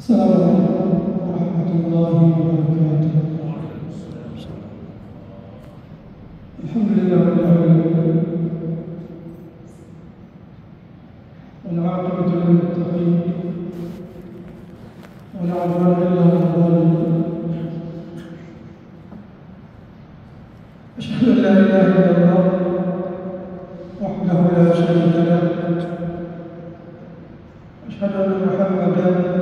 Assalamualaikum warahmatullahi wabarakatuh. Alhamdulillahirabbil alamin. Wal 'aqibatu lil muttaqin. Wa la 'udwana illa 'alal zalimin. Asyhadu an la ilaha illallah wahdahu la syarika lah. Asyhadu anna Muhammadan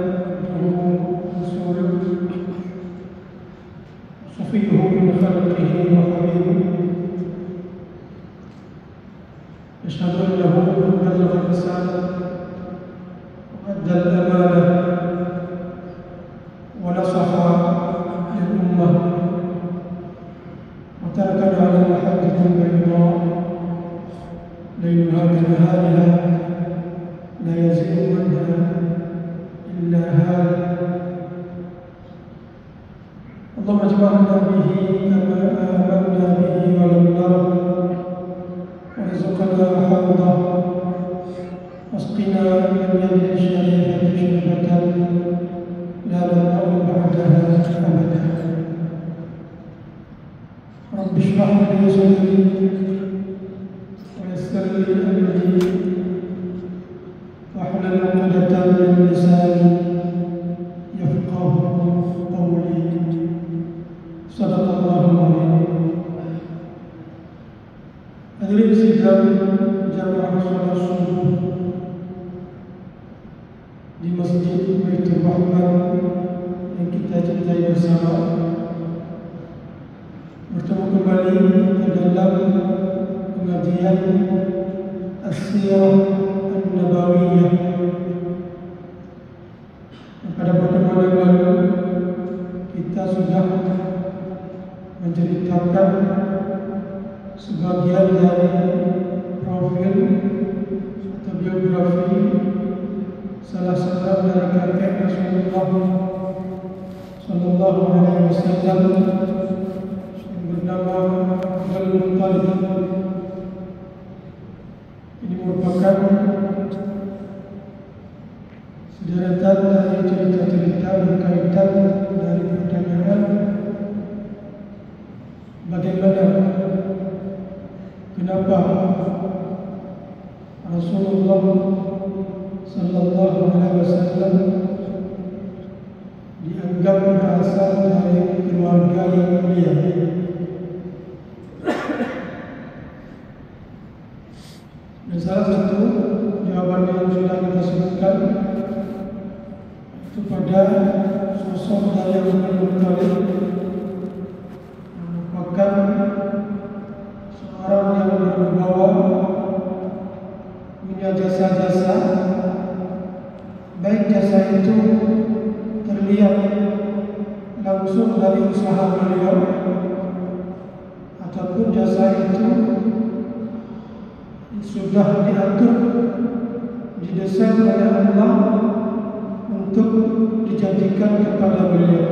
صفيه من خلقه وحبيبه أشهد أنه بلغ الرسالة وأدى الأمانة ونصح للأمة وتركنا على المحجة البيضاء ليلها كنهارها لا يزيغ عنها إلا هالك. اللهم اجمعنا به كما آمنا به ولم نره وارزقنا حوضه واسقنا من يده الشريفة شربة لا نظمأ بعدها أبدا. رب اشرح لي صدري ويسر لي أمري واحلل عقدة من لساني يفقه قولي. Sadaqallahul adzim. Hadirin sidang jamaah salat subuh di Masjid Baitur Rahman yang kita cintai bersama, bertemu kembali dalam pengajian As-Sirah An-Nabawiyah. Pada pertemuan yang lalu kita sudah menceritakan sebagian dari profil atau biografi salah seorang dari kakek Rasulullah Sallallahu Alaihi Wasallam yang bernama Abdul Muttalib. Ini merupakan sederetan dari cerita-cerita berkaitan dari pertanyaan bagaimana, kenapa Rasulullah Sallallahu Alaihi Wasallam dianggap berasal dari keluarga yang mulia. Dan salah satu jawaban yang sudah kita sebutkan itu pada sosok dari Abdul Muttalib, merupakan seorang yang berwibawa, punya jasa-jasa, baik jasa itu terlihat langsung dari usaha beliau ataupun jasa itu sudah diatur, didesain oleh Allah untuk dijadikan kepada beliau,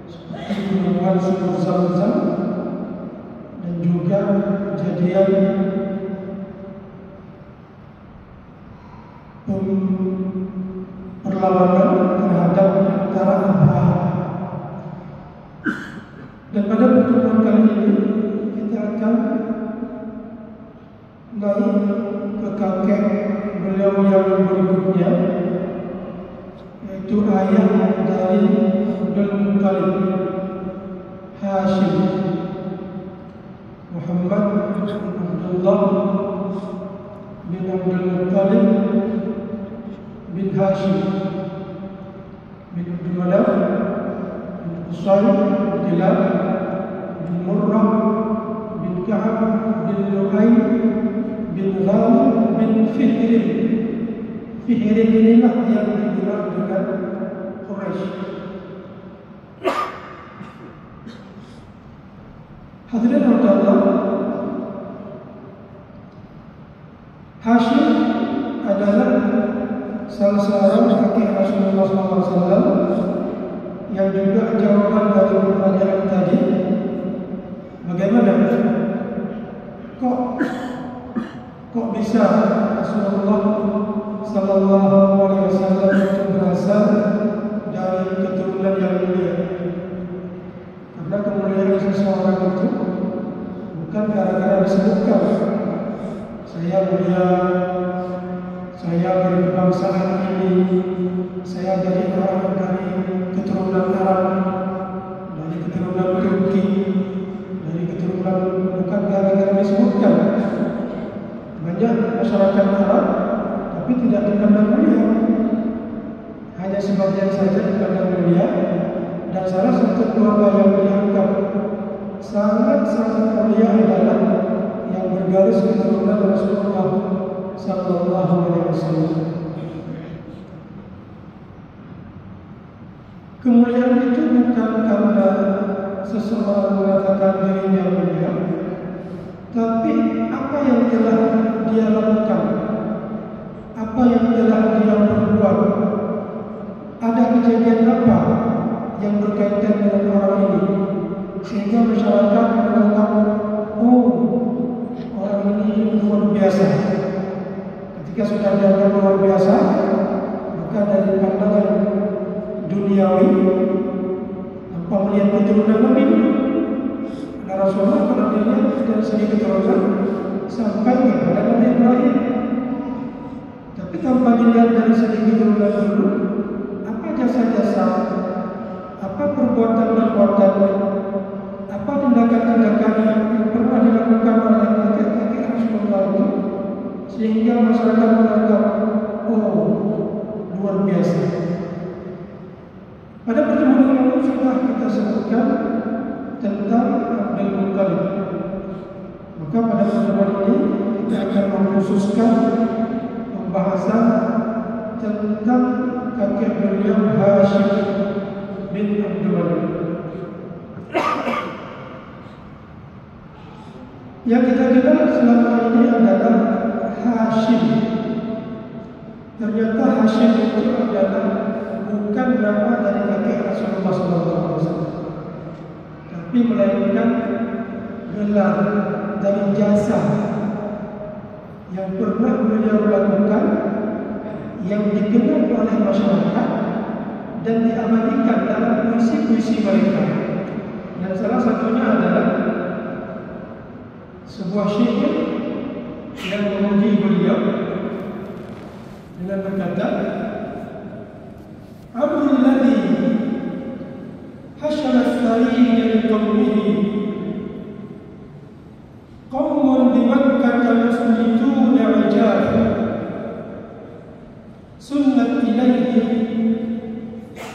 seperti penemuan sumur Zam-Zam dan juga kejadian perlawanan terhadap antara Abraham. Dan pada pertemuan kali ini kita akan naik ke kakek beliau yang berikutnya, yaitu ayah dari Abdul Muttalib, Hashim, Muhammad bin Abdullah bin Abdul Muttalib bin Hashim bin Abdul Manaf bin Qusay bin Kilab bin Murrah bin Ka'ab bin Lu'ay bin Ghalib bin Fihrin. Fihrin inilah yang dikenal dengan Quraisy. Hadirin Allah, Hashim adalah salah seorang kakek Rasulullah SAW yang juga jawaban dari pertanyaan tadi, bagaimana kok bisa Rasulullah Sallallahu Alaihi Wasallam itu berasal kemuliaan seseorang itu bukan gara-gara disebutkan saya mulia, saya dari kebangsaan ini, saya dari keturunan Arab, dari keturunan Turki, dari keturunan, bukan gara-gara disebutkan. Banyak masyarakat Arab tapi tidak dipandang mulia, hanya sebagian saja dipandang mulia. Dan salah satu keluarga yang dianggap sangat-sangat mulia adalah yang bergaris keturunan Rasulullah Sallallahu Alaihi Wasallam. Kemuliaan itu bukan karena seseorang mengatakan dirinya mulia, tapi apa yang telah dia lakukan, apa yang telah dia perbuat, ada kejadian apa yang berkaitan dengan orang ini sehingga masyarakat menganggap, oh, orang ini luar biasa. Ketika sudah dianggap luar biasa, maka dari pandangan duniawi, tanpa melihat keturunan Nabi, Rasulullah kalau dilihat dari segi keturunan sampai kepada Nabi Ibrahim. Tapi tanpa dilihat dari segi keturunan dulu, apa jasa-jasa, apa perbuatan-perbuatan, apa tindakan-tindakan yang pernah dilakukan oleh kakek-kakek Rasulullah itu, sehingga masyarakat menganggap, oh, luar biasa. Pada pertemuan lalu sudah kita sebutkan tentang Abdul Muttalib. Maka pada pertemuan ini kita akan mengkhususkan pembahasan tentang kakek beliau Hashim bin Abdul Muttalib. Yang kita kenal selama ini adalah Hashim. Ternyata Hashim itu adalah bukan nama dari kakek Rasulullah SAW, tapi melainkan gelar dari jasa yang pernah beliau lakukan, yang dikenal oleh masyarakat dan diabadikan dalam puisi-puisi mereka. Dan salah satunya adalah sebuah syair yang memuji beliau dengan berkata, Abdul ladzi hashara as-sariyya li qawmihi qawmun bi Makkah musmituna ijaza sunnat ilayhi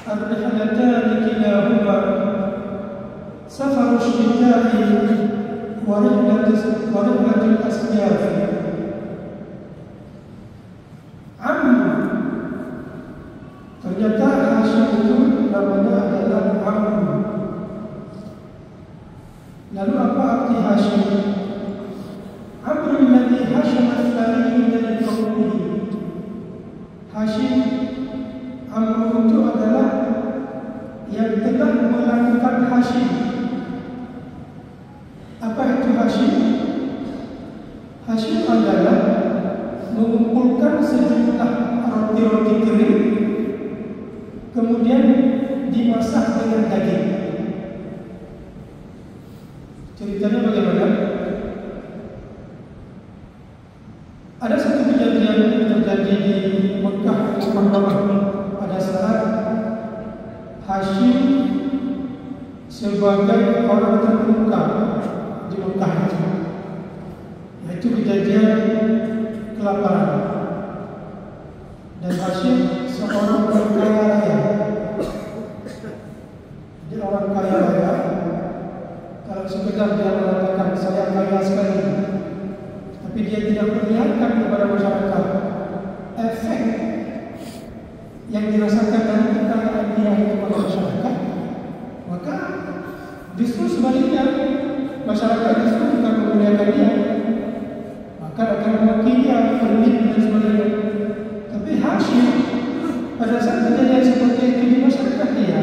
ar-rihlatan kilahuma safaru ash-shita'i wa rihlatul asjaf. Ternyata Hashim itu namanya adalah Amr. Lalu apa arti Hashim? Amr alladhi hashama as-sariyya li qawmihi. Hashim, Amr itu adalah yang telah melakukan Hashim. Apa itu Hashim? Hashim adalah mengumpulkan sejumlah roti-roti kering, kemudian dimasak dengan daging. Ceritanya bagaimana? Ada satu kejadian yang terjadi di Mekah pada saat Hashim sebagai orang terkemuka di Mekah itu, yaitu kejadian kelaparan. Dan Hashim seorang orang kaya raya. Jadi orang kaya raya, kalau sekedar dia mengatakan saya kaya sekali, tapi dia tidak perlihatkan kepada masyarakat efek yang dirasakan dari kekayaan dia kepada masyarakat, maka justru sebaliknya masyarakat justru bukan memuliakan dia, maka akan memaki dia, berlin dan sebagainya. Tapi Hashim pada saat kejadian seperti itu di masyarakat dia,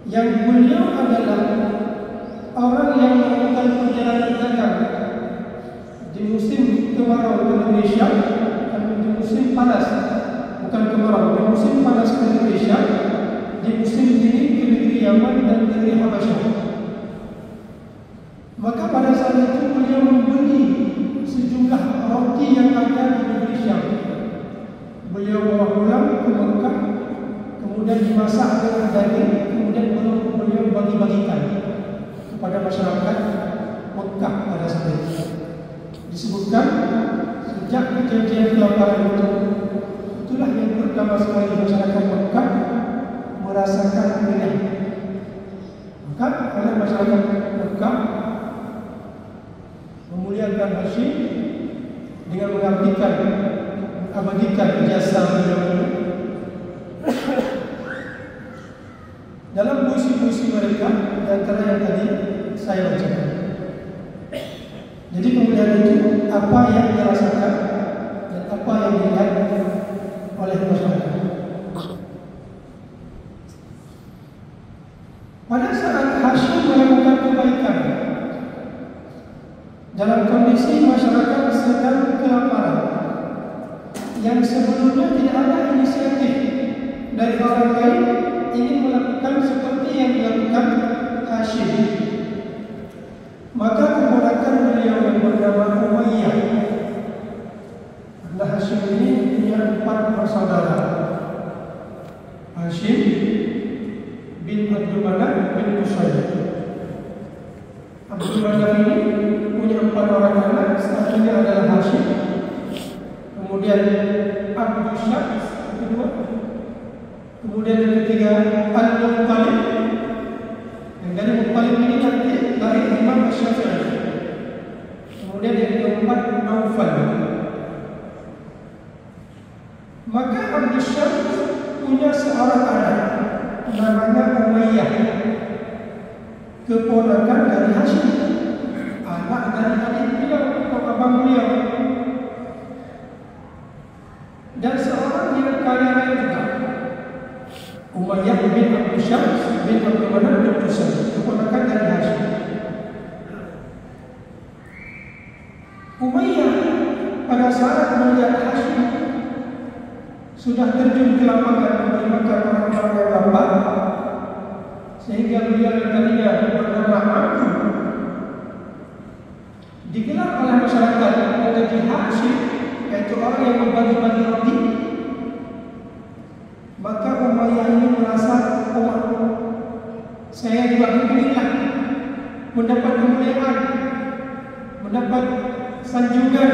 yang beliau adalah orang yang melakukan perjalanan dagang di musim kemarau ke Indonesia, di musim panas, bukan kemarau, di musim panas ke Indonesia, di musim dingin ke negeri Yaman dan negeri Habasyah. Maka pada saat itu beliau membeli sejumlah roti yang ada di negeri Syam. Beliau bawa pulang ke Mekah, kemudian dimasak dengan daging, kemudian beliau bagi-bagikan kepada masyarakat Mekah pada saat itu. Disebutkan sejak kejadian kelaparan itu, itulah yang pertama sekali masyarakat Mekah merasakan kenyang. Maka oleh masyarakat Mekah memuliakan Hashim dengan mengabadikan jasa beliau ini dalam puisi-puisi mereka, di antara yang tadi saya bacakan. Jadi kemudian itu apa yang dirasakan dan apa yang dilihat oleh masyarakat. Pada saat Hashim melakukan kebaikan dalam kondisi masyarakat sedang kelaparan, yang sebelumnya tidak ada inisiatif dari orang lain ingin melakukan seperti yang dilakukan Hashim, maka keponakan beliau yang bernama Umayyah, karena Hashim ini punya 4 bersaudara, Hashim bin Abdul Manaf bin Qusay. Abdul Manaf ini punya 4 orang anak, satunya adalah Hashim, kemudian Abdul Syams kedua, kemudian yang ketiga Al-Muttalib, yang dari Muttalib ini nanti lahir Imam Syafi'i, kemudian yang keempat Naufal. Maka Abdul Syams punya seorang anak namanya Umayyah, keponakan dari Hashim, anak dari adik beliau atau abang beliau, dan seorang yang kaya raya juga, Umayyah bin Abdul Syams bin Abdul Manaf bin Qusay, keponakan dari Hashim. Umayyah pada saat melihat Hashim sudah terjun ke lapangan menerima orang-orang yang lapar, sehingga beliau yang tadinya bernama Abdul dikenal oleh masyarakat menjadi Hashim, yaitu orang yang membagi-bagi roti. Maka Umayyah ini merasa, saya juga kepinginlah mendapat kemuliaan, mendapat sanjungan,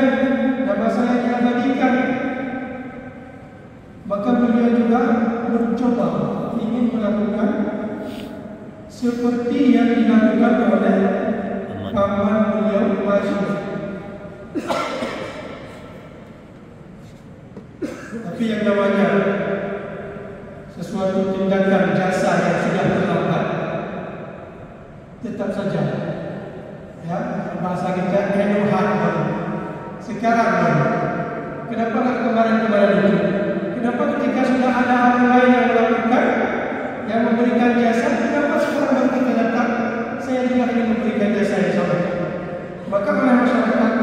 nama saya diabadikan. Maka beliau juga mencoba ingin melakukan seperti yang dilakukan oleh paman beliau Hashim. Tapi yang namanya sesuatu tindakan jasa yang sudah terlambat, tetap saja, ya, bahasa kita enohat sekarang. Kenapa tak kemarin-kemarin itu? Kenapa ketika sudah ada orang lain yang melakukan, yang memberikan jasa, kenapa sekarang baru kita datang? Saya juga ingin memberikan jasa yang sama. Maka oleh masyarakat,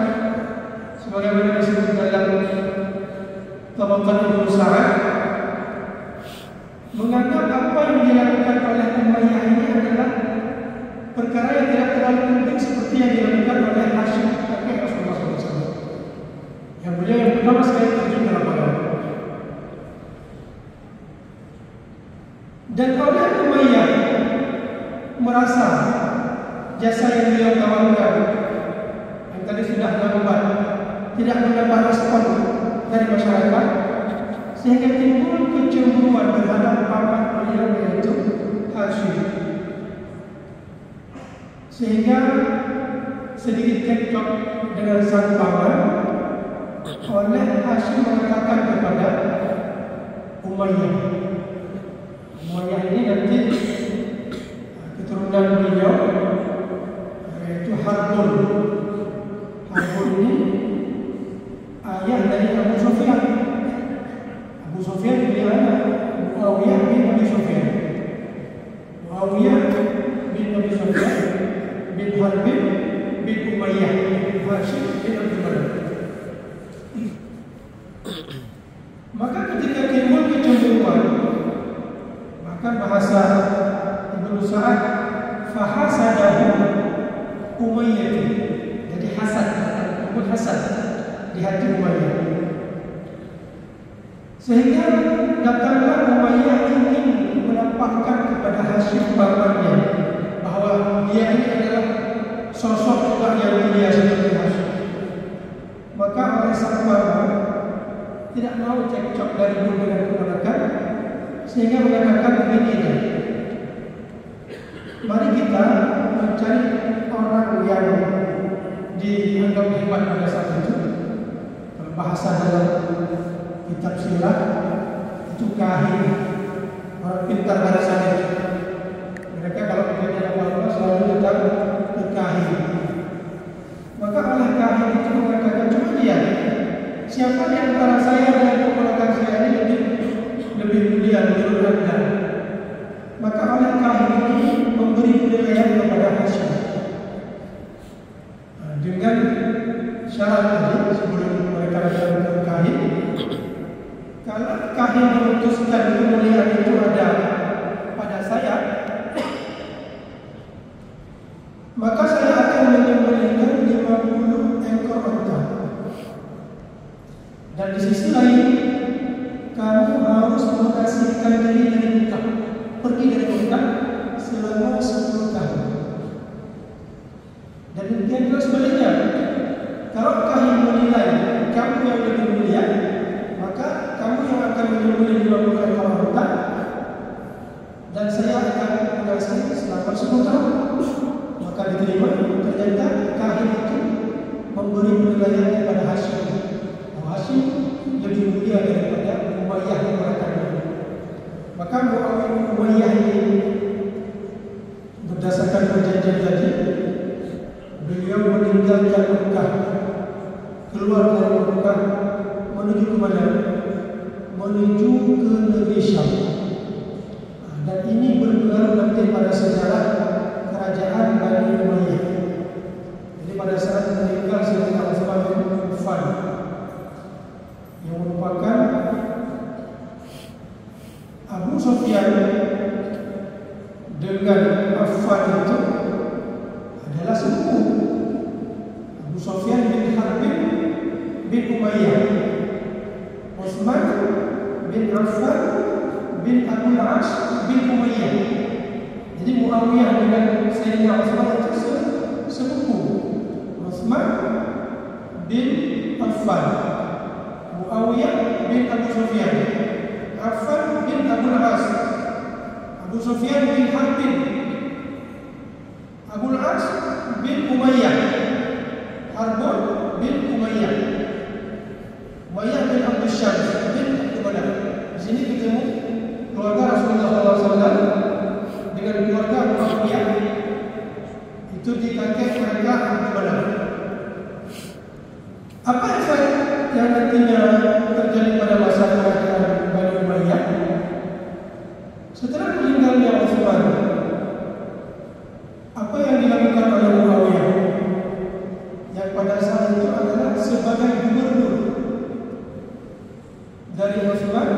sebagaimana disebut dalam Tabaqat Ibnu Sa'ad, menganggap apa yang dilakukan oleh Umayyah ini adalah perkara yang tidak terlalu penting seperti yang dilakukan oleh Hashim kakek Rasulullah SAW, yang beliau yang pertama sekali terjun ke lapangan. Dan oleh Umayyah merasa jasa yang beliau tawarkan, yang tadi sudah lambat, tidak mendapat respon dari masyarakat, sehingga timbul kecemburuan terhadap paman beliau yaitu Hashim. Sehingga sedikit cekcok dengan sang paman, oleh Hashim mengatakan kepada Umayyah. Umayyah ini nanti keturunan beliau yaitu Harbun. Harbun ini ayah dari Abu Sufyan. Abu Sufyan beliau anak Muawiyah bin Abi Sufyan. Muawiyah bin Abi Sufyan bin Harbin bin Umayyah bin Hashim bin Abdul Manaf. Maka ketika timbul kecemburuan, maka bahasa Ibnu Sa'ad fahasadahu, Umayyah itu. Jadi hasad, pun hasad di hati Umayyah. Sehingga datanglah Umayyah ingin menampakkan kepada Hashim pamannya bahwa dia ini adalah sosok juga yang mulia seperti Hashim. Maka oleh sang paman tidak mau cekcok dari ibu dengan keponakan, sehingga mengatakan begini, mari kita mencari orang yang dianggap hebat pada saat itu. Bahasa dalam kitab sirah itu kahin, orang pintar bahasanya. Mereka kalau bertanya apa-apa selalu datang ke kahin. Maka oleh kahin itu mengatakan, cuma dia, siapa di antara saya dan keponakan saya ini lebih mulia menurut Anda? Maka oleh kahin ini memberi penilaian kepada Hashim dengan syarat tadi sebelum mereka datang ke kahin. Kalau kahin memutuskan kemuliaan itu ada pada saya, maka saya akan menyembelihkan 50 ekor unta. Dan di sisi lain, kamu harus mengasihkan diri dari Mekah, pergi dari Mekah selama 10 tahun. Dan demikian juga sebaliknya, kalau kahin menilai kamu yang lebih mulia, maka kamu yang akan menyembelih 50 ekor unta, dan saya akan mengasihi selama 10 tahun. Maka diterima. Ternyata kahin itu memberi penilaian kepada Hashim. Hashim lebih mulia daripada Umayyah yang mereka dulu. Maka Umayyah ini berdasarkan perjanjian tadi, beliau meninggalkan Mekah, keluar dari Mekah, menuju ke mana? Menuju ke negeri Syam. Dan ini berpengaruh nanti pada sejarah kerajaan Bani Umayyah. Jadi pada saat meninggal Sayyidina Utsman bin Affan, yang merupakan Abu Sufyan dengan Affan itu adalah sepupu. Abu Sufyan bin Harb bin Umayyah, Utsman bin Affan bin Abdul As bin Umayyah. Jadi Muawiyah dengan Sayyidina Utsman itu sepupu. Utsman bin Affan, Muawiyah bin Abu Sufyan, Affan bin Abdul As, Abu Sufyan bin Harb, Abdul As bin Umayyah, Harbun bin Umayyah, Umayyah bin Abdul Syams bin Abdul Manaf. Di sini ketemu keluarga Rasulullah SAW dengan keluarga Muawiyah. Itu di kakek mereka Abdul Manaf. Apa efek yang nantinya terjadi pada masa kerajaan Bani Umayyah? Setelah meninggalnya Utsman, apa yang dilakukan oleh Muawiyah, yang pada saat itu adalah sebagai gubernur dari Utsman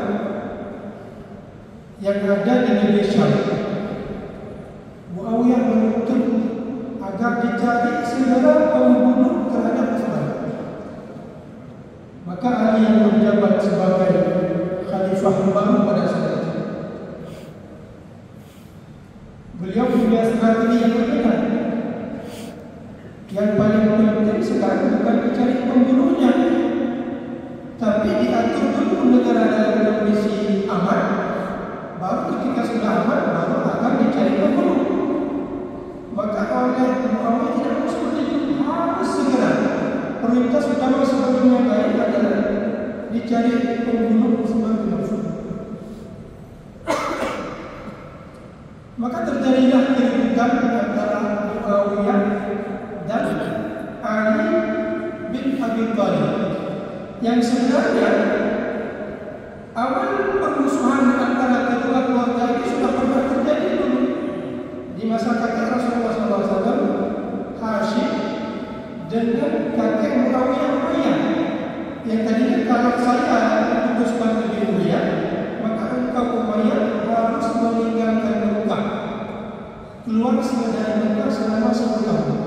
yang ada di negeri Syam. Muawiyah menuntut agar dicari segera pembunuh terhadap Utsman. Maka Ali yang menjabat sebagai khalifah baru pada saat itu, beliau punya strategi yang berbeda. Yang paling penting sekarang bukan mencari pembunuhnya, tapi diatur dulu negara dalam kondisi aman. Baru ketika sudah aman, baru akan dicari pembunuh. Maka oleh Muhammad tidak harus seperti itu, harus segera. Prioritas utama sebelum yang lain adalah dicari pembunuh Utsman bin Affan. Maka terjadilah keributan antara Muawiyah dan Ali bin Abi Thalib, yang sebenarnya awal permusuhan antara kedua keluarga ini sudah pernah terjadi dulu di masa kakek Rasulullah SAW, Hashim dengan kakek Muawiyah Umayyah. Yang tadinya kalau saya memutuskan lebih mulia, maka engkau Umayyah harus meninggalkan Mekah, keluar dari Mekah selama 10 tahun.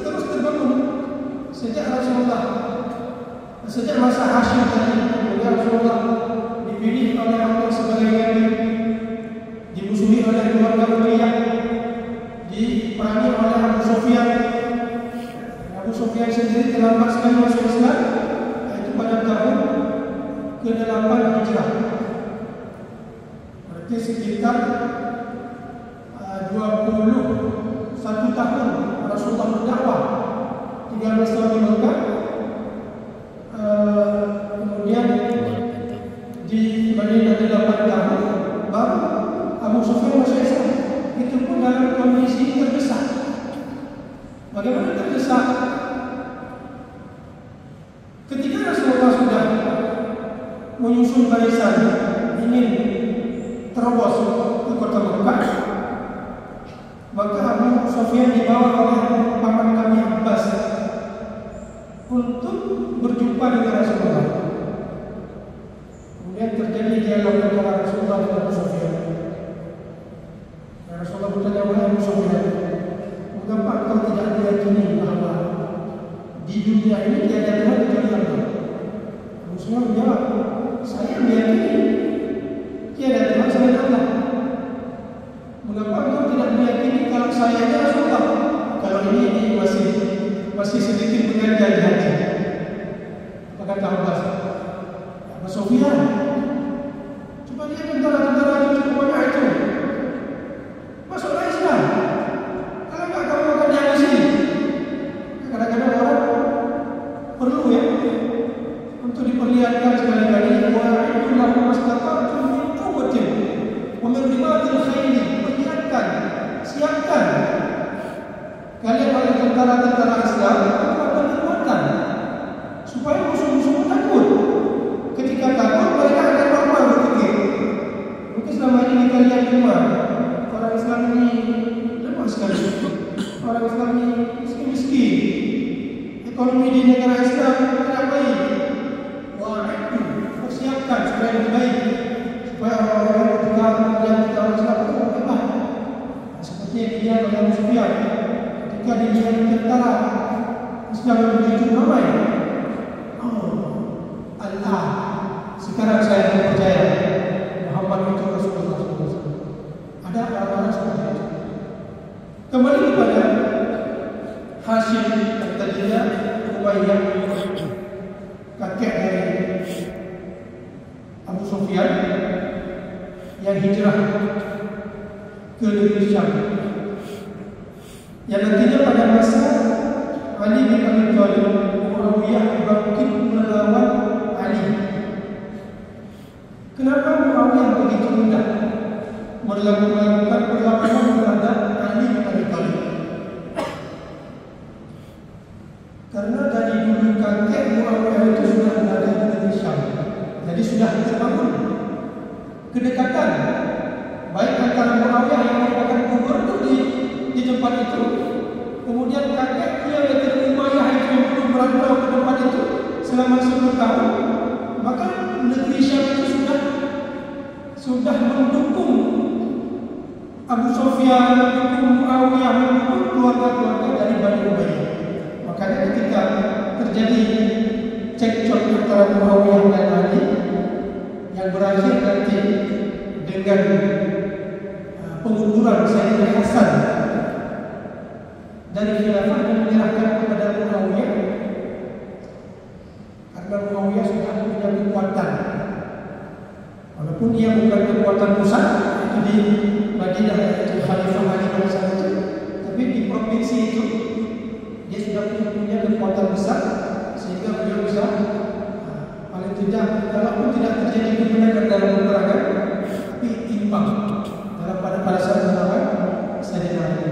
terus terbangun sejak Rasulullah, sejak masa Hashim tadi. Kemudian Rasulullah dipilih oleh Allah sebagai nabi, dimusuhi oleh keluarga Umayyah, diperangi oleh Abu Sufyan. Abu Sufyan sendiri terlambat sekali masuk Islam, yaitu pada tahun ke-8 Hijrah. Berarti sekitar 21 tahun Rasulullah berdakwah, 13 tahun di Mekah, kemudian di Madinah 8 tahun, baru Abu Sufyan masuk Islam. Itu pun dalam kondisi terdesak. Bagaimana terdesak? Ketika Rasulullah sudah menyusun barisan ingin terobos ke kota Mekah, maka Abu Sufyan dibawa oleh paman kami Abbas untuk berjumpa dengan Rasulullah. Kemudian terjadi dialog antara Rasulullah dan Abu Sufyan. Rasulullah bertanya kepada Abu Sufyan, mengapa engkau tidak meyakini bahwa di dunia ini tiada Tuhan kecuali Allah? Abu Sufyan menjawab, saya meyakini tiada Tuhan selain Allah. Mengapa engkau tidak meyakini kalau saya ini Rasulullah? Kalau ini masih sedikit mengganjal di hati. Apa kata Abbas? Abu Sufyan, coba lihat tentara-tentara itu cukup banyak itu. Masuklah Islam. Kalau enggak kamu akan dihabisi. Kadang-kadang orang perlu ya untuk diperlihatkan sekali-kali bahwa itulah mastata'tum min quwwatin wa min ribatil khayl. Perlihatkan, siapkan. Kalian oleh tentara-tentara Islam akan kekuatan supaya musuh-musuh takut. Ketika takut mereka akan normal berpikir. Mungkin selama ini kita lihat rumah orang Islam ini lemah sekali. Orang Islam ini miskin-miskin. Ekonomi di negara Islam tidak baik. Wah, itu persiapkan supaya lebih baik, supaya orang-orang ketika melihat kita orang Islam itu hebat. Seperti yang dilihat oleh Abu Sufyan ketika dilihat tentara Islam yang begitu ramai. Oh, Allah. Sekarang saya percaya Muhammad itu Rasulullah SAW. Ada orang-orang seperti itu. Kembali kepada Hashim yang tadinya Umayyah, kakek dari Abu Sufyan yang hijrah ke negeri Syam, yang nantinya pada masa Ali bin Abi Thalib, Muawiyah bangkit melawan Ali. Kenapa Muawiyah begitu mudah melakukan perlawanan terhadap Ali bin Abi Thalib? Karena dari dulu kakek Muawiyah itu sudah berada di negeri Syam, jadi sudah terbangun kedekatan baik antara Muawiyah yang merupakan gubernur di tempat itu, kemudian kakeknya yaitu Umayyah itu yang belum merantau ke tempat itu selama 10 tahun, maka negeri Syam itu sudah mendukung Abu Sufyan, mendukung Muawiyah, mendukung keluarga-keluarga dari Bani Umayyah. Makanya ketika terjadi cekcok antara Muawiyah dan Ali yang berakhir nanti dengan pengunduran Sayyidina Hasan dari khilafah dan menyerahkan kepada Muawiyah, karena Muawiyah sudah punya kekuatan, walaupun dia bukan kekuatan pusat itu di Madinah itu Khalifah Ali bin Hasan itu, tapi di provinsi itu dia sudah punya kekuatan besar sehingga beliau bisa paling tidak walaupun tidak terjadi kemenangan dalam peperangan, tapi imbang dalam pada saat melawan Sayyidina Ali.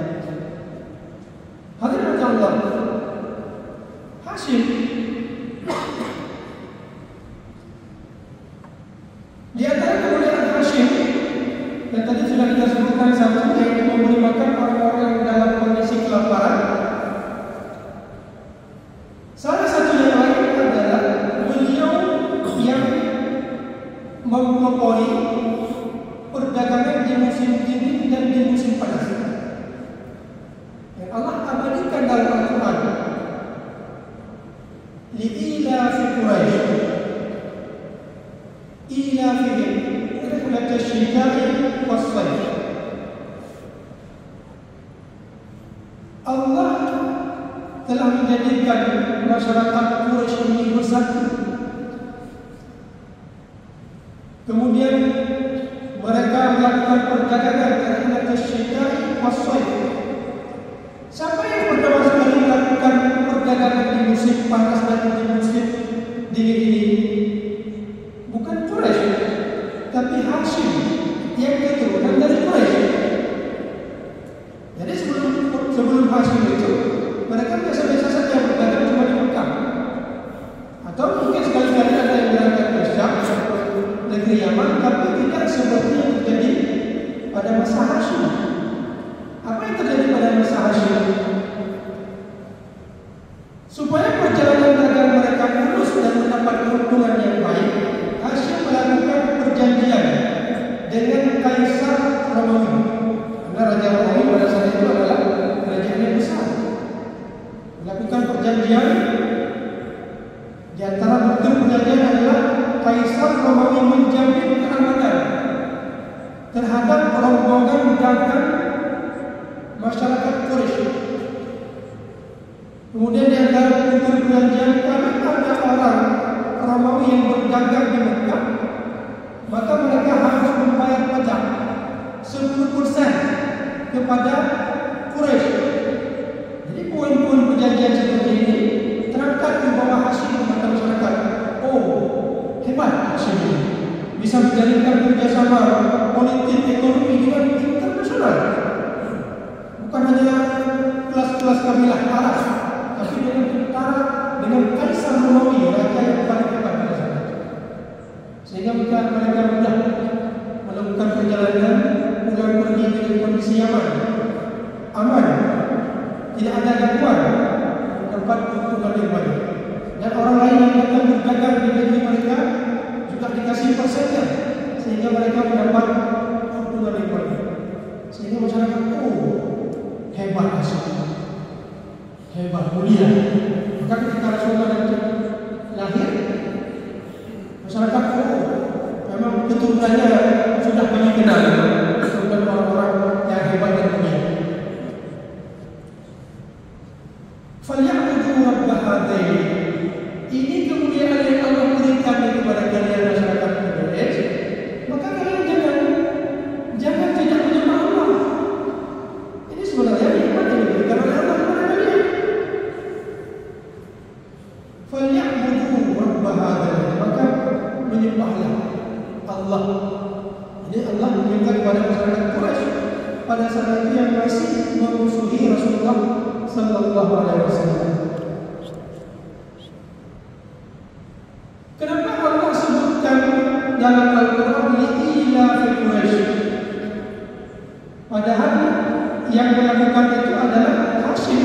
telah menjadikan masyarakat Quraisy ini bersatu. Kemudian mereka melakukan perdagangan terhadap syaitan wassaif. Siapa yang pertama sekali melakukan perdagangan di musim panas dan di musim dingin ini? Bukan Quraisy, tapi Hashim yang keturunan dari Quraisy. Jadi sebelum Hashim itu, mereka biasa-biasa saja berdagang cuma di Mekah. Atau mungkin sekali-kali ada yang berangkat ke Syam, negeri Yaman, tapi tidak seperti yang terjadi pada masa Hashim. Apa yang terjadi pada masa Hashim? Supaya perjalanan dagang mereka mulus dan mendapat keuntungan yang baik, Hashim melakukan perjanjian dengan Kaisar Romawi. Karena Raja Romawi pada saat itu adalah kerajaan yang besar. Melakukan perjanjian, di antara bukti perjanjian adalah Kaisar Romawi menjamin keamanan terhadap rombongan dagang masyarakat Quraisy. Kemudian di antara bukti perjanjian, kalau ada orang Romawi yang berdagang di Mekah, maka mereka harus membayar pajak 10% kepada Quraisy. Jadi poin-poin perjanjian seperti ini terangkat di bawah Hashim kepada masyarakat. Oh, hebat Hashim ini, bisa menjalinkan kerjasama politik ekonomi dengan internasional. Bukan hanya kelas-kelas kabilah Arab, tapi dengan tentara, dengan Kaisar Romawi, raja yang paling hebat pada saat itu. Sehingga mereka mudah melakukan perjalanan pulang pergi dengan kondisi aman, tidak ada gangguan, tempat keuntungan yang baik. Dan orang lain yang datang berdagang di negeri mereka juga dikasih persennya, sehingga mereka mendapat keuntungan yang baik. Sehingga masyarakat, oh, hebat Hashim, hebat, mulia. Maka ketika Rasulullah nanti lahir, masyarakat, oh, memang keturunannya sudah kami kenal, keturunan orang-orang yang hebat dan mulia. Falyabudu rabb hadain. Ini kemuliaan yang Allah berikan kepada kalian masyarakat Quraisy. Maka kalian jangan tidak menyembah Allah. Ini sebenarnya nikmat yang diberikan oleh Allah kepada kalian. Falyabudu rabb hadain. Maka menyembahlah Allah. Ini Allah meminta kepada masyarakat Quraisy pada saat itu yang masih memusuhi Rasulullah Sallallahu Alaihi Wasallam. Kenapa Allah sebutkan dalam Al-Quran li'ila fi Quraisy? Padahal yang melakukan itu adalah Hashim,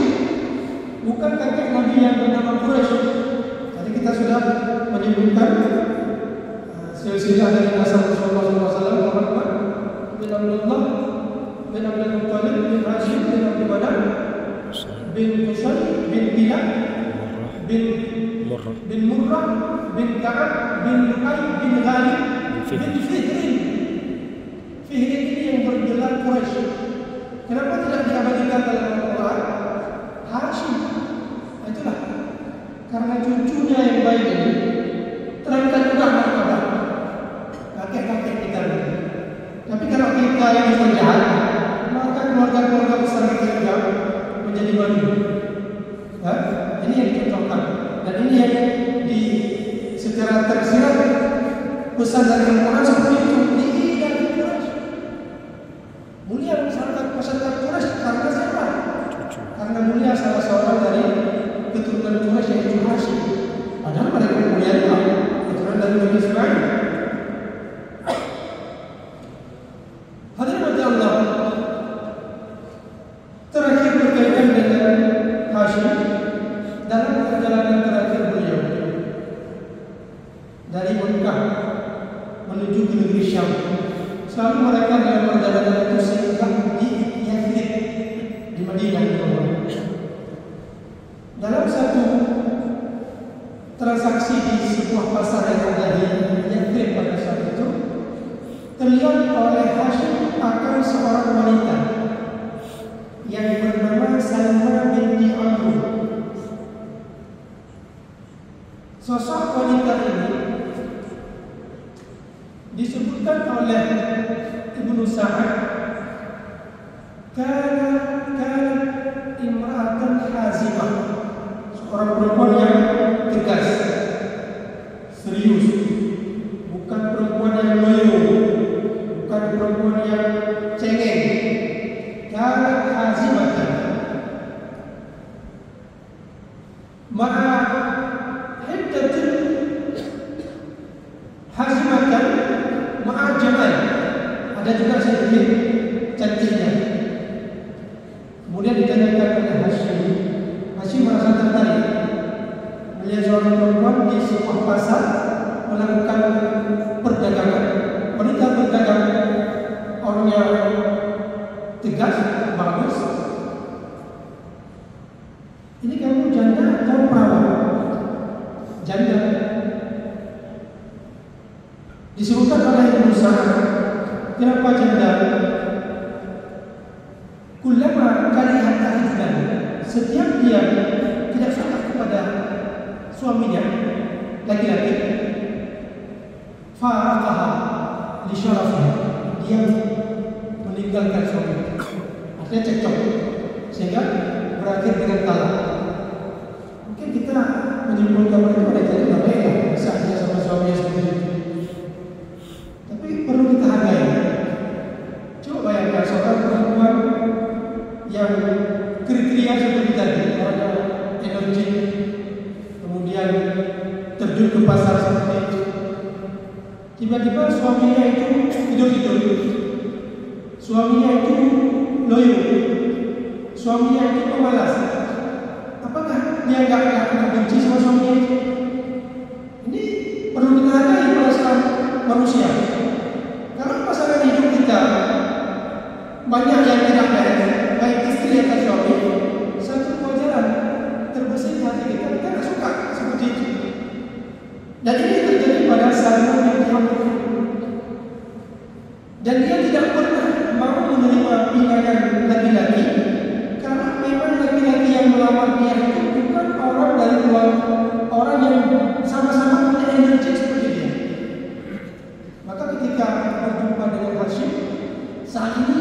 bukan kakek Nabi yang bernama Quraisy. Tadi kita sudah menyebutkan silsilah dari nasab Rasulullah SAW, Muhammad bin Abdullah bin Abdul Muttalib bin Hashim bin Abdul Manaf bin Qusay bin Kilab bin Murrah bin Ka'ab bin Lu'ay bin Ghalib bin Fihrin. Fihrin ini yang bergelar Quraisy. Kenapa tidak diabadikan dalam Al-Quran? Hashim. Itulah karena cucunya yang baik ini terangkat juga martabat kakek-kakek kita. Tapi kalau kita yang berjahat, maka keluarga-keluarga besar kita juga menjadi malu. Ini yang dicontohkan, dan ini yang di secara tersirat pesan dari Al-Quran seperti itu. Li'ila fi Quraisy. Mulia masyarakat Quraisy karena siapa? Karena mulia salah seorang dari keturunan Quraisy yaitu Hashim. Padahal mereka mulia juga keturunan dari Nabi Ismail. Hadirin Allah, terakhir berkaitan dengan Hashim dalam perjalanan terakhir beliau dari Mekah menuju ke negeri Syam. Selalu mereka dalam perjalanan itu singgah di Yathrib, di Madinah. Dalam Kana imra'atan hazimah, seorang perempuan yang tegas, serius, bukan perempuan yang loyo, bukan perempuan yang cengeng. Kana hazimatan ma'a hiddatin hazimatan ma'a jamal, ada juga sedikit cantiknya. Kemudian ditanyakan oleh Hashim merasa tertarik melihat seorang perempuan di sebuah pasar melakukan perdagangan. Wanita berdagang, orangnya tegas, bagus. Ini kamu janda atau perawan? Janda. Disebutkan oleh Ibnu Sa'd, kenapa janda? Kullama karihat ahdan, setiap dia tidak suka kepada suaminya laki-laki, faraqaha li syarafiha, dia meninggalkan suaminya. Artinya cekcok, sehingga berakhir dengan talak. Mungkin kita menyimpulkan itu ada jadi nggak baik lah, misalnya sama suaminya seperti itu. Tapi perlu kita hargai. Coba bayangkan seorang perempuan yang kriteria seperti tadi, orangnya energi, kemudian terjun ke pasar seperti itu. Tiba-tiba suaminya itu tidur-tidur, suaminya itu loyo, suaminya itu pemalas. Apakah dia nggak benci sama suaminya itu? Ini perlu kita hargai perasaan manusia. Kalau pasangan hidup kita banyak yang tidak beres, baik istri atau suami, satu kewajaran terbesit hati kita nggak suka seperti itu. Dan ini terjadi pada Salman bin Hamid. Dan dia tidak pernah mau menerima pinangan laki-laki, karena memang laki-laki yang melamar dia itu bukan orang dari luar, orang yang sama-sama punya energi seperti dia. Maka ketika berjumpa dengan Hashim, saat ini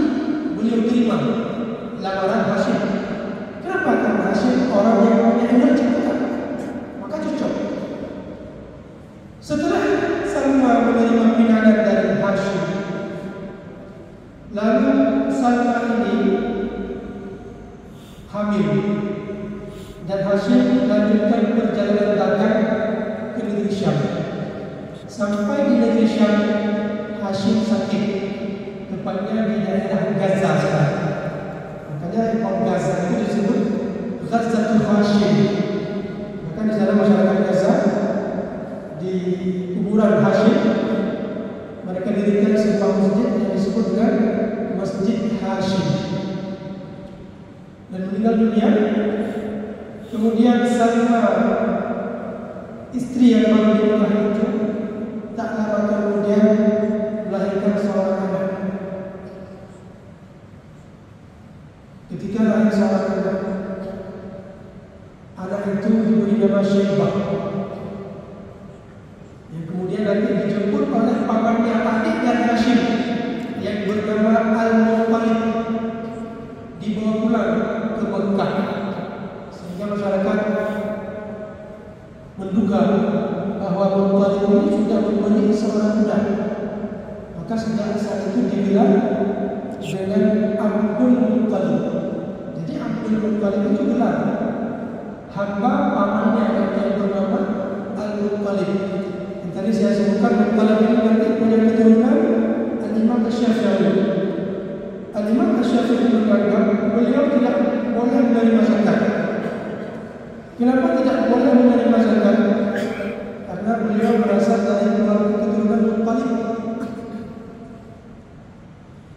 beliau terima lamaran Hashim. Kenapa? Karena Hashim orang yang punya energi kuat, maka cocok. Setelah Salma menerima pinangan dari Hashim, lalu Salma ini hamil, dan Hashim melanjutkan perjalanan dagang ke negeri Syam. Sampai di negeri Syam, Hashim sakit, tepatnya di daerah Gaza sekarang. Makanya kaum Gaza itu disebut Ghazatul Hashim. Maka di sana masyarakat Gaza, di kuburan Hashim, mereka dirikan sebuah masjid yang disebut dengan Masjid Hashim, dan meninggal dunia. Kemudian Salma, istri yang baru dinikahi itu, tak lama kemudian melahirkan seorang anak. Ketika lahir seorang anak, anak itu diberi nama Syaibah, yang kemudian nanti dijemput oleh pamannya, adik dari Hashim, yang bernama Al-Muttalib, dibawa pulang ke Mekah, sehingga masyarakat menduga bahwa Muttalib ini sudah memberi seorang budak. Maka sejak saat itu digelar dengan Abdul Muttalib. Jadi Abdul Muttalib itu gelar hamba pamannya yang bernama Al-Muttalib. Tadi saya sebutkan Muttalib ini nanti punya keturunan Al-Imam Asy-Syafi'i. Al-Imam Asy-Syafi'i menganggap beliau tidak boleh menerima zakat. Kenapa tidak boleh menerima zakat? Karena beliau berasal dari keturunan Muttalib.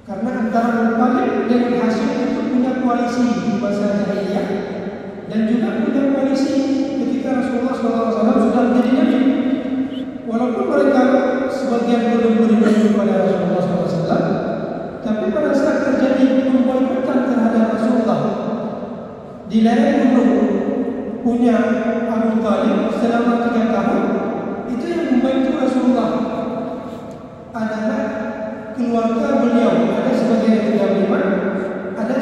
Karena antara Muttalib dengan Hashim itu punya koalisi di masa jahiliyah, dan juga punya koalisi ketika Rasulullah SAW sudah menjadi nabi. Walaupun mereka sebagian belum beriman kepada Rasulullah SAW, tapi pada saat terjadi pemboikotan terhadap Rasulullah di lereng gunung punya Abu Talib selama 3 tahun, itu yang membantu Rasulullah adalah keluarga beliau. Ada sebagian yang tidak beriman, ada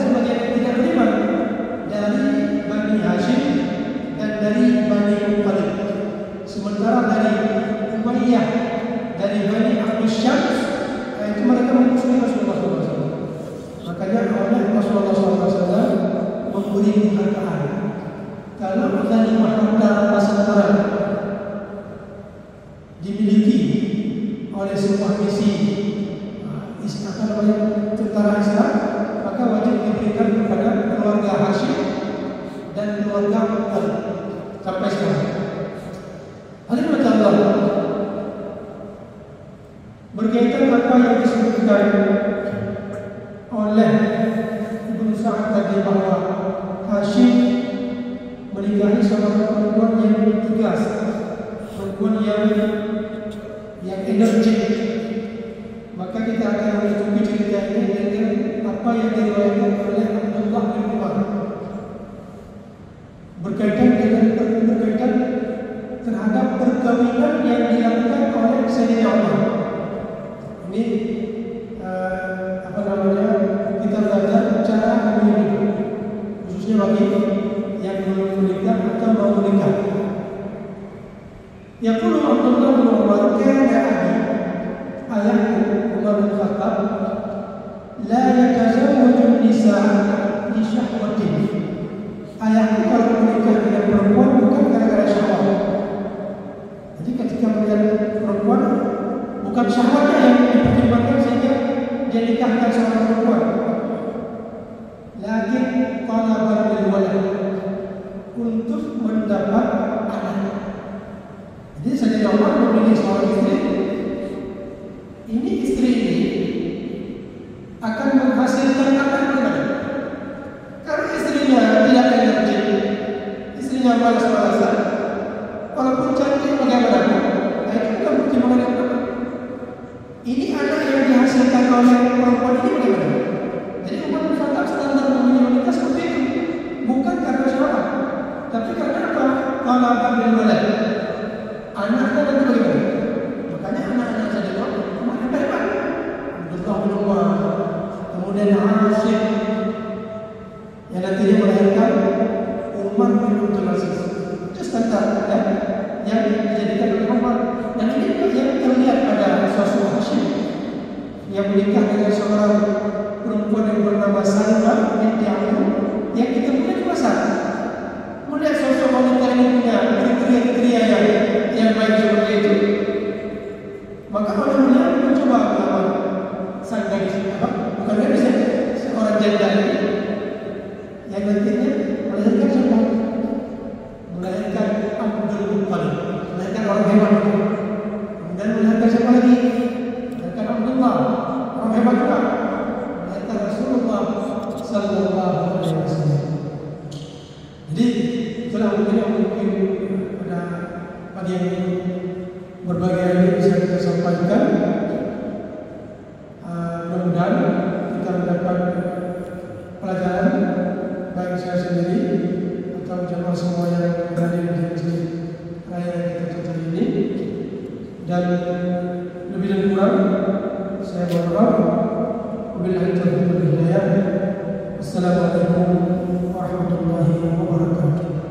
Rasulullah SAW memberi penghargaan. Kalau ghanimah harta rampasan perang dimiliki oleh sebuah misi tentara Islam, maka wajib diberikan kepada keluarga Hashim dan keluarga Muttalib sampai sekarang. Hadirin Allah, berkaitan apa yang disebutkan oleh Ibnu Sa'ad tadi bahwa Hashim menikahi seorang perempuan yang tegas, perempuan yang energik, maka kita akan mencoba cerita ini dengan apa yang diriwayatkan oleh Abdullah bin Umar berkaitan terhadap perkawinan yang dilakukan oleh Sayyidina Umar. Ini kita belajar cara memilih, khususnya bagi yang belum menikah atau mau menikah. Yaqulu Abdullah bin Umar, kana ayahku Umar bin Khattab la yatazawwaju an-nisaa li syahwatin. Ayahku kalau menikah dengan perempuan bukan gara-gara syahwat. Jadi ketika melihat perempuan, bukan syahwatnya yang dipertimbangkan sehingga dia nikahkan seorang perempuan, lakin talaban lil walad, untuk mendapat anak. Jadi Sayyidina Umar memilih seorang istri. Ini istri ini akan menghasilkan anak bukan? Karena istrinya tidak energik, istrinya malas-malasan, walaupun cantik bagaimana, itu bukan pertimbangan yang utama. Ini anak yang dihasilkan oleh perempuan ini bagaimana? Jadi Umar bin Khattab standar memilih wanita seperti itu, bukan karena syahwat, tapi karena apa? Talaban lil walad. Anaknya nanti bagaimana? Makanya anak-anak Sayyidina Umar hebat-hebat. Abdullah bin Umar, kemudian Hashim yang nantinya melahirkan Umar bin Abdul Aziz. Itu standar yang dijadikan oleh Umar. Dan ini juga yang terlihat pada sosok Hashim yang menikah dengan seorang perempuan yang bernama Salma binti Amr yang ditemukan di pasar. Melihat sosok wanita ini punya kriteria yang baik seperti itu, maka orang mencoba melamar sang gadis, bukan gadis, seorang janda ini yang nantinya melahirkan siapa? Melahirkan Abdul Muttalib, melahirkan orang hebat. Dan melahirkan siapa lagi? Melahirkan Abdullah, orang hebat juga. Melahirkan Rasulullah Sallallahu Alaihi Wasallam. Jadi itulah mungkin pada pagi yang ini berbagai hal yang bisa kita sampaikan. Mudah-mudahan kita mendapat pelajaran, baik saya sendiri atau jemaah semua yang berada di masjid raya yang kita tutup ini. Dan lebih dan kurang saya mohon maaf. Wabillahi taufiq wal hidayah. Assalamualaikum warahmatullahi wabarakatuh.